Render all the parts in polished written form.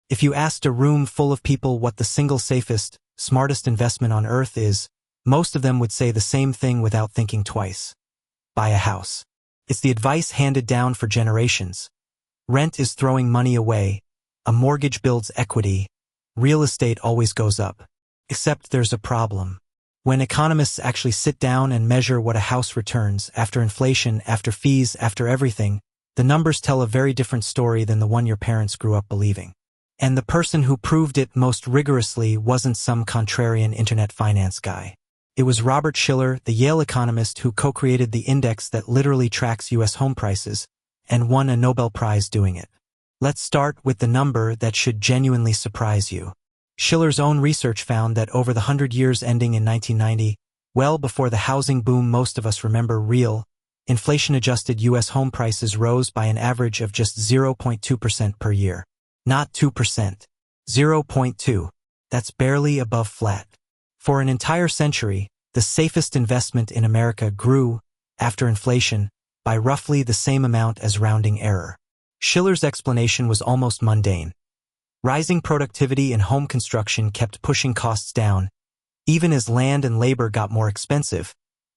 If you asked a room full of people what the single safest, smartest investment on earth is, most of them would say the same thing without thinking twice. Buy a house. It's the advice handed down for generations. Rent is throwing money away. A mortgage builds equity. Real estate always goes up. Except there's a problem. When economists actually sit down and measure what a house returns, after inflation, after fees, after everything, the numbers tell a very different story than the one your parents grew up believing. And the person who proved it most rigorously wasn't some contrarian internet finance guy. It was Robert Shiller, the Yale economist who co-created the index that literally tracks U.S. home prices, and won a Nobel Prize doing it. Let's start with the number that should genuinely surprise you. Shiller's own research found that over the 100 years ending in 1990, well before the housing boom most of us remember real, inflation-adjusted U.S. home prices rose by an average of just 0.2% per year. Not 2%. 0.2. That's barely above flat. For an entire century, the safest investment in America grew, after inflation, by roughly the same amount as rounding error. Shiller's explanation was almost mundane. Rising productivity in home construction kept pushing costs down, even as land and labor got more expensive,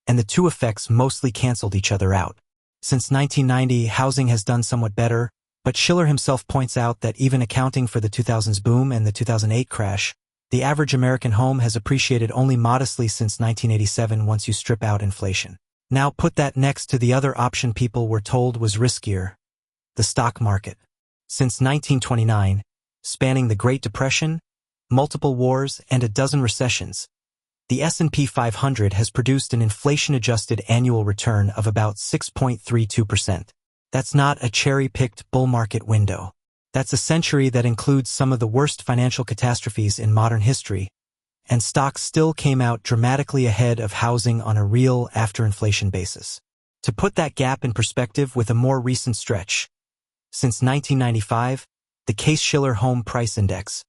and the two effects mostly canceled each other out. Since 1990, housing has done somewhat better, but Shiller himself points out that even accounting for the 2000s boom and the 2008 crash, the average American home has appreciated only modestly since 1987 once you strip out inflation. Now put that next to the other option people were told was riskier: the stock market. Since 1929, spanning the Great Depression, multiple wars, and a dozen recessions, the S&P 500 has produced an inflation-adjusted annual return of about 6.32%. That's not a cherry-picked bull market window. That's a century that includes some of the worst financial catastrophes in modern history, and stocks still came out dramatically ahead of housing on a real after-inflation basis. To put that gap in perspective with a more recent stretch, since 1995, the Case-Shiller Home Price Index,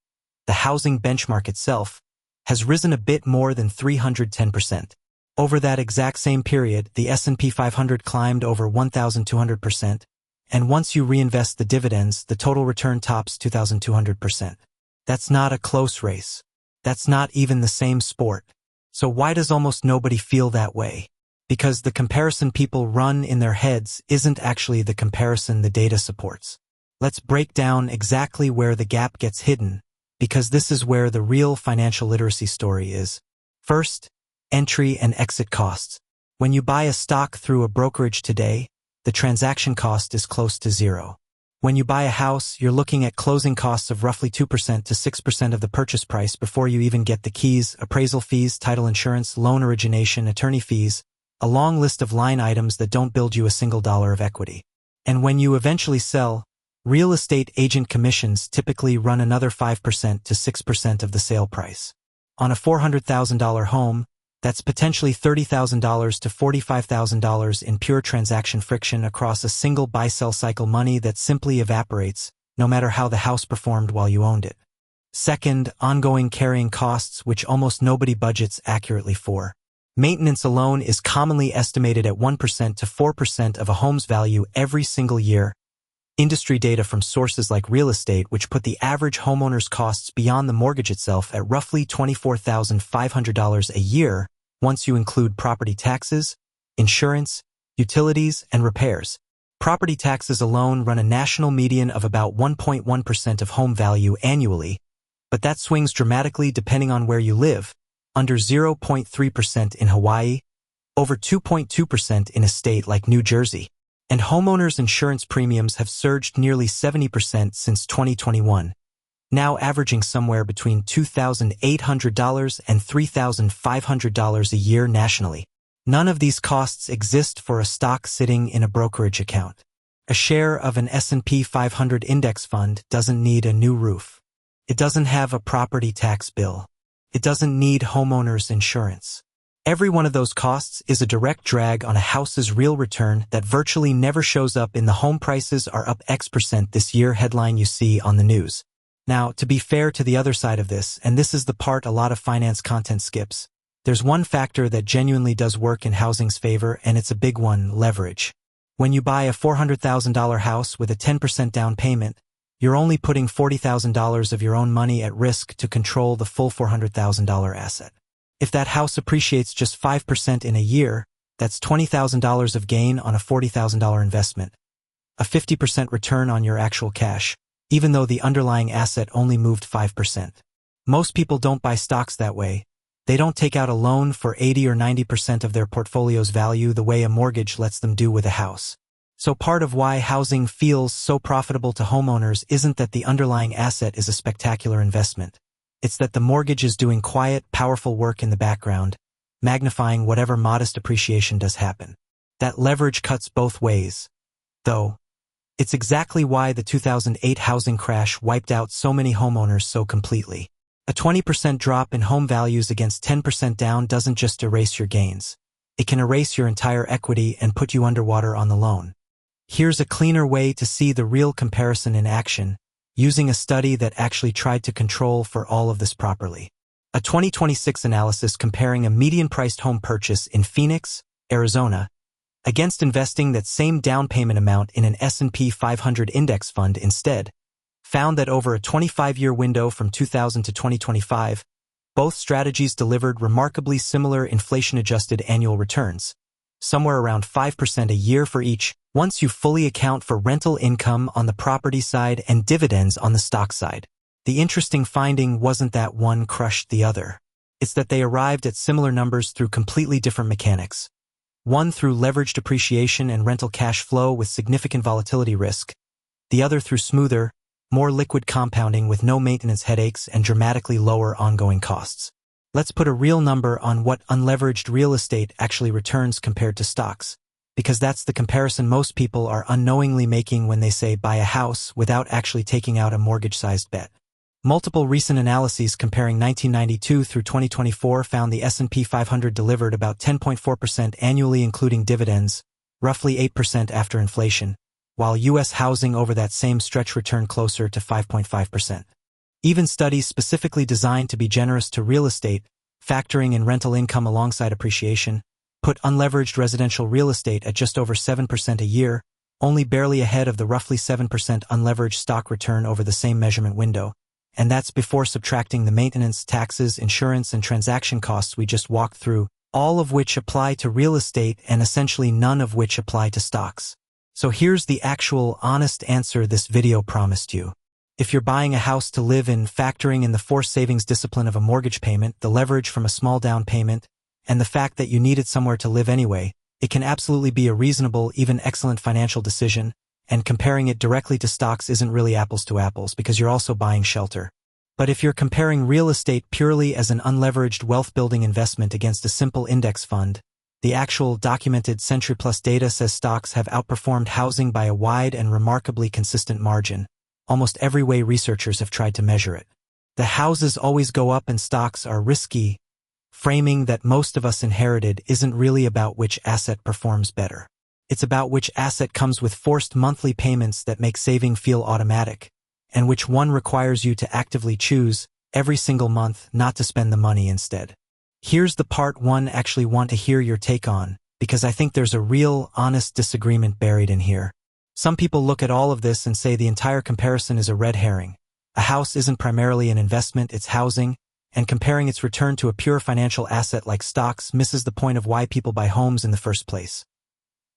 the housing benchmark itself, has risen a bit more than 310%. Over that exact same period, the S&P 500 climbed over 1,200%, and once you reinvest the dividends, the total return tops 2,200%. That's not a close race. That's not even the same sport. So why does almost nobody feel that way? Because the comparison people run in their heads isn't actually the comparison the data supports. Let's break down exactly where the gap gets hidden, because this is where the real financial literacy story is. First, entry and exit costs. When you buy a stock through a brokerage today, the transaction cost is close to zero. When you buy a house, you're looking at closing costs of roughly 2% to 6% of the purchase price before you even get the keys, appraisal fees, title insurance, loan origination, attorney fees, a long list of line items that don't build you a single dollar of equity. And when you eventually sell, real estate agent commissions typically run another 5% to 6% of the sale price. On a $400,000 home, that's potentially $30,000 to $45,000 in pure transaction friction across a single buy-sell cycle, money that simply evaporates, no matter how the house performed while you owned it. Second, ongoing carrying costs, which almost nobody budgets accurately for. Maintenance alone is commonly estimated at 1% to 4% of a home's value every single year. Industry data from sources like real estate, which put the average homeowner's costs beyond the mortgage itself at roughly $24,500 a year once you include property taxes, insurance, utilities, and repairs. Property taxes alone run a national median of about 1.1% of home value annually, but that swings dramatically depending on where you live, under 0.3% in Hawaii, over 2.2% in a state like New Jersey. And homeowners' insurance premiums have surged nearly 70% since 2021, now averaging somewhere between $2,800 and $3,500 a year nationally. None of these costs exist for a stock sitting in a brokerage account. A share of an S&P 500 index fund doesn't need a new roof. It doesn't have a property tax bill. It doesn't need homeowners' insurance. Every one of those costs is a direct drag on a house's real return that virtually never shows up in the home prices are up X% this year headline you see on the news. Now, to be fair to the other side of this, and this is the part a lot of finance content skips, there's one factor that genuinely does work in housing's favor, and it's a big one: leverage. When you buy a $400,000 house with a 10% down payment, You're only putting $40,000 of your own money at risk to control the full $400,000 asset. If that house appreciates just 5% in a year, that's $20,000 of gain on a $40,000 investment, a 50% return on your actual cash, even though the underlying asset only moved 5%. Most people don't buy stocks that way. They don't take out a loan for 80 or 90% of their portfolio's value the way a mortgage lets them do with a house. So part of why housing feels so profitable to homeowners isn't that the underlying asset is a spectacular investment. It's that the mortgage is doing quiet, powerful work in the background, magnifying whatever modest appreciation does happen. That leverage cuts both ways. Though, it's exactly why the 2008 housing crash wiped out so many homeowners so completely. A 20% drop in home values against 10% down doesn't just erase your gains. It can erase your entire equity and put you underwater on the loan. Here's a cleaner way to see the real comparison in action, using a study that actually tried to control for all of this properly. A 2026 analysis comparing a median-priced home purchase in Phoenix, Arizona, against investing that same down payment amount in an S&P 500 index fund instead, found that over a 25-year window from 2000 to 2025, both strategies delivered remarkably similar inflation-adjusted annual returns, somewhere around 5% a year for each, once you fully account for rental income on the property side and dividends on the stock side. The interesting finding wasn't that one crushed the other. It's that they arrived at similar numbers through completely different mechanics. One through leveraged appreciation and rental cash flow with significant volatility risk, the other through smoother, more liquid compounding with no maintenance headaches and dramatically lower ongoing costs. Let's put a real number on what unleveraged real estate actually returns compared to stocks, because that's the comparison most people are unknowingly making when they say buy a house without actually taking out a mortgage-sized bet. Multiple recent analyses comparing 1992 through 2024 found the S&P 500 delivered about 10.4% annually including dividends, roughly 8% after inflation, while U.S. housing over that same stretch returned closer to 5.5%. Even studies specifically designed to be generous to real estate, factoring in rental income alongside appreciation, put unleveraged residential real estate at just over 7% a year, only barely ahead of the roughly 7% unleveraged stock return over the same measurement window, and that's before subtracting the maintenance, taxes, insurance, and transaction costs we just walked through, all of which apply to real estate and essentially none of which apply to stocks. So here's the actual honest answer this video promised you. If you're buying a house to live in, factoring in the forced savings discipline of a mortgage payment, the leverage from a small down payment, and the fact that you needed somewhere to live anyway, it can absolutely be a reasonable, even excellent financial decision, and comparing it directly to stocks isn't really apples to apples because you're also buying shelter. But if you're comparing real estate purely as an unleveraged wealth-building investment against a simple index fund, the actual documented century-plus data says stocks have outperformed housing by a wide and remarkably consistent margin, almost every way researchers have tried to measure it. The houses always go up and stocks are risky, framing that most of us inherited isn't really about which asset performs better. It's about which asset comes with forced monthly payments that make saving feel automatic, and which one requires you to actively choose, every single month, not to spend the money instead. Here's the part one actually want to hear your take on, because I think there's a real, honest disagreement buried in here. Some people look at all of this and say the entire comparison is a red herring. A house isn't primarily an investment, it's housing, and comparing its return to a pure financial asset like stocks misses the point of why people buy homes in the first place.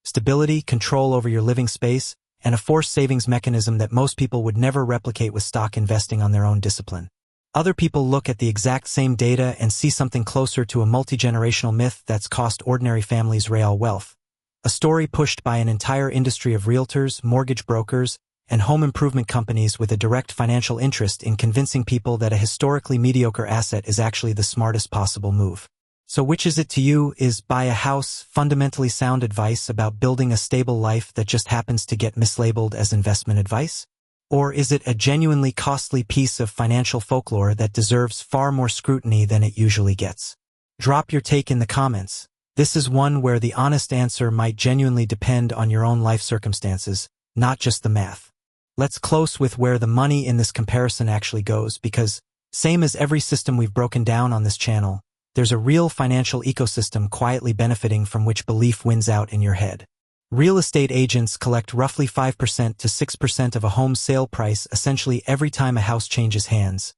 Stability, control over your living space, and a forced savings mechanism that most people would never replicate with stock investing on their own discipline. Other people look at the exact same data and see something closer to a multi-generational myth that's cost ordinary families real wealth. A story pushed by an entire industry of realtors, mortgage brokers, and home improvement companies with a direct financial interest in convincing people that a historically mediocre asset is actually the smartest possible move. So which is it to you? Is buy a house fundamentally sound advice about building a stable life that just happens to get mislabeled as investment advice? Or is it a genuinely costly piece of financial folklore that deserves far more scrutiny than it usually gets? Drop your take in the comments. This is one where the honest answer might genuinely depend on your own life circumstances, not just the math. Let's close with where the money in this comparison actually goes because, same as every system we've broken down on this channel, there's a real financial ecosystem quietly benefiting from which belief wins out in your head. Real estate agents collect roughly 5% to 6% of a home's sale price essentially every time a house changes hands,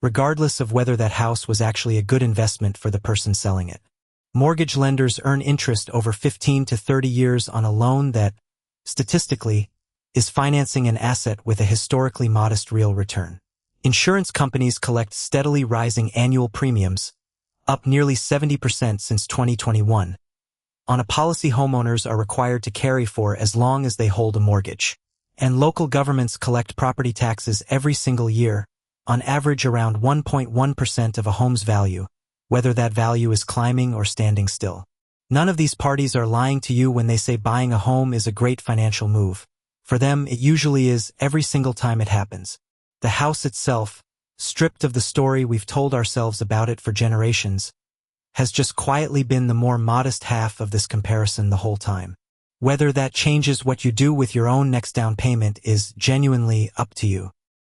regardless of whether that house was actually a good investment for the person selling it. Mortgage lenders earn interest over 15 to 30 years on a loan that, statistically, is financing an asset with a historically modest real return. Insurance companies collect steadily rising annual premiums, up nearly 70% since 2021, on a policy homeowners are required to carry for as long as they hold a mortgage. And local governments collect property taxes every single year, on average around 1.1% of a home's value, whether that value is climbing or standing still. None of these parties are lying to you when they say buying a home is a great financial move. For them, it usually is every single time it happens. The house itself, stripped of the story we've told ourselves about it for generations, has just quietly been the more modest half of this comparison the whole time. Whether that changes what you do with your own next down payment is genuinely up to you.